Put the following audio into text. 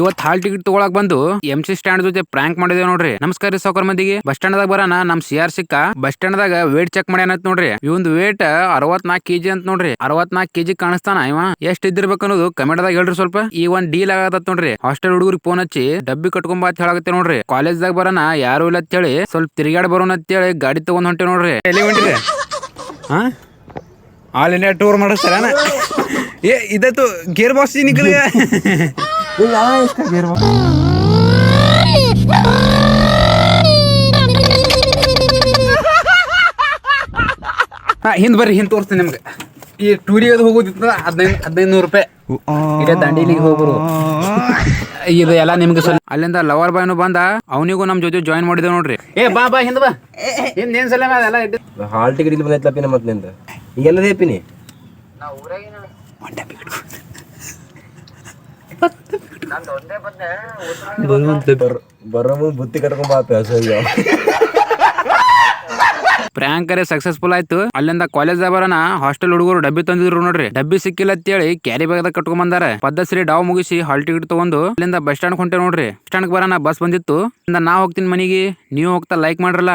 ಇವತ್ hall ticket ತಗೊಳಕ್ ಬಂದು MC ಸ್ಟ್ಯಾಂಡ್ ಜೊತೆ ಪ್ರ್ಯಾಂಕ್ ಮಾಡಿದೇವ್ ನೋಡ್ರಿ. ನಮಸ್ಕಾರ ರೀ ಸಾವ್ಕಾರ ಮಂದಿಗೆ. ಬಸ್ ಸ್ಟ್ಯಾಂಡ್ ದಾಗ ಬರೋಣ ನಮ್ CR ಸಿಕ್ಕ ಬಸ್ ಸ್ಟ್ಯಾಂಡ್ ದಾಗ ವೇಟ್ ಚೆಕ್ ಮಾಡ್ಯಾನತ್ ನೋಡ್ರಿ. ಇವಂದು ವೇಟ್ 64 kg ಅಂತ ನೋಡ್ರಿ. 64 kg ಕಾಣಿಸ್ತಾನ ಇವ. ಎಷ್ಟ್ ಇದ್ದಿರ್ಬೇಕು ಅನ್ನೋದು ಕಮೆಂಟ್ ದಾಗ ಹೇಳ್ರಿ ಸ್ವಲ್ಪ. ಈ ಒಂದ್ ಡೀಲ್ ಆಗತ್ತ ನೋಡ್ರಿ. ಹಾಸ್ಟೆಲ್ ಹುಡುಗರಿಗೆ ಫೋನ್ ಹಚ್ಚಿ ಡಬ್ಬಿ ಕಟ್ಕೊಂಬ ಅಂತ ಹೇಳಾಕತ್ತೆ ನೋಡ್ರಿ. ಕಾಲೇಜ್ ದಾಗ ಬರೋಣ ಯಾರು ಇಲ್ಲ ಅಂತ ಹೇಳಿ ಸ್ವಲ್ಪ ತಿರುಗಾಡ್ ಬರೋಣ ಅಂತ ಹೇಳಿ ಗಾಡಿ ತಗೊಂಡ್ ಹೊಂಟೆ ನೋಡ್ರಿ. ಎಲ್ಲಿ ಹೊಂಟಿದೆ? ಹಾ, ಆಲ್ ಇಂಡಿಯಾ ಟೂರ್ ಮಾಡಿಸ್ತಾರ ಏ ಇದತ್ತು ಗೇರ್ ಬಾಕ್ಸ್ ನಿಕಲ್ ಗೇರ್ ಬಾಕ್ಸ್ ಹಿಂದ್ ಬರ್ರಿ, ಹಿಂದ್ ತೋರಿಸ್ತೀನಿ ನಿಮ್ಗೆ. ಈ ಟೂರಿಗೆ ಅದು ಹೋಗೋದಿತ್ತು 1500 ರೂಪಾಯಿ. ಇದೇ ದಂಡೇಲಿಗೆ ಹೋಗ್ಬರು. ಇದು ಎಲ್ಲ ನಿಮ್ಗೆ ಸ್ವಲ್ಪ ಅಲ್ಲಿಂದ ಲವರ್ ಬಾಯ್ನು ಬಂದ, ಅವನಿಗೂ ನಮ್ ಜೊತೆ ಜಾಯಿನ್ ಮಾಡಿದೇವ್ ನೋಡ್ರಿ. ಏ ಬಾ ಬಾ ಹಿಂದ್ ಬಾ. ಹಿಂದ್ ಏನ್ ಸಲ ಅದೆಲ್ಲ ಹಾಲ್ ಟಿಕೆಟ್ ಇಲ್ಲಿ ಬಂದೈತ್ಲಪ್ಪಿನ ಮತ್ತೆ ನಿಂದ ಈಗೆಲ್ಲದ ಹೇಪಿನಿ ಬರೋ ಬುತ್ತಿ ಕಟ್ಕೊಂಡ್ ಬಾ ಪ್ಯಾಸ. ಪ್ರ್ಯಾಂಕ್ ಸಕ್ಸಸ್ಫುಲ್ ಆಯ್ತು. ಅಲ್ಲಿಂದ ಕಾಲೇಜ್ ಬರೋಣ ಹಾಸ್ಟೆಲ್ ಹುಡುಗರು ಡಬ್ಬಿ ತಂದಿದ್ರು ನೋಡ್ರಿ. ಡಬ್ಬಿ ಸಿಕ್ಕಿಲ್ಲ ಅಂತೇಳಿ ಕ್ಯಾರಿ ಬ್ಯಾಗ್ ಕಟ್ಕೊಂಡ್ ಬಂದಾರ. ಪದ್ಧತಿ ಡಾವ್ ಮುಗಿಸಿ ಹಾಲ್ ಟಿಕೆಟ್ ತಗೊಂಡು ಅಲ್ಲಿಂದ ಬಸ್ ಸ್ಟ್ಯಾಂಡ್ ಹೊಂಟೆ ನೋಡ್ರಿ. ಬಸ್ ಸ್ಟ್ಯಾಂಡ್ ಬರೋಣ ಬಸ್ ಬಂದಿತ್ತು. ನಾ ಹೋಗ್ತೀನಿ ಮನಿಗೆ, ನೀವು ಹೋಗ್ತಾ ಲೈಕ್ ಮಾಡ್ರಲ್ಲ.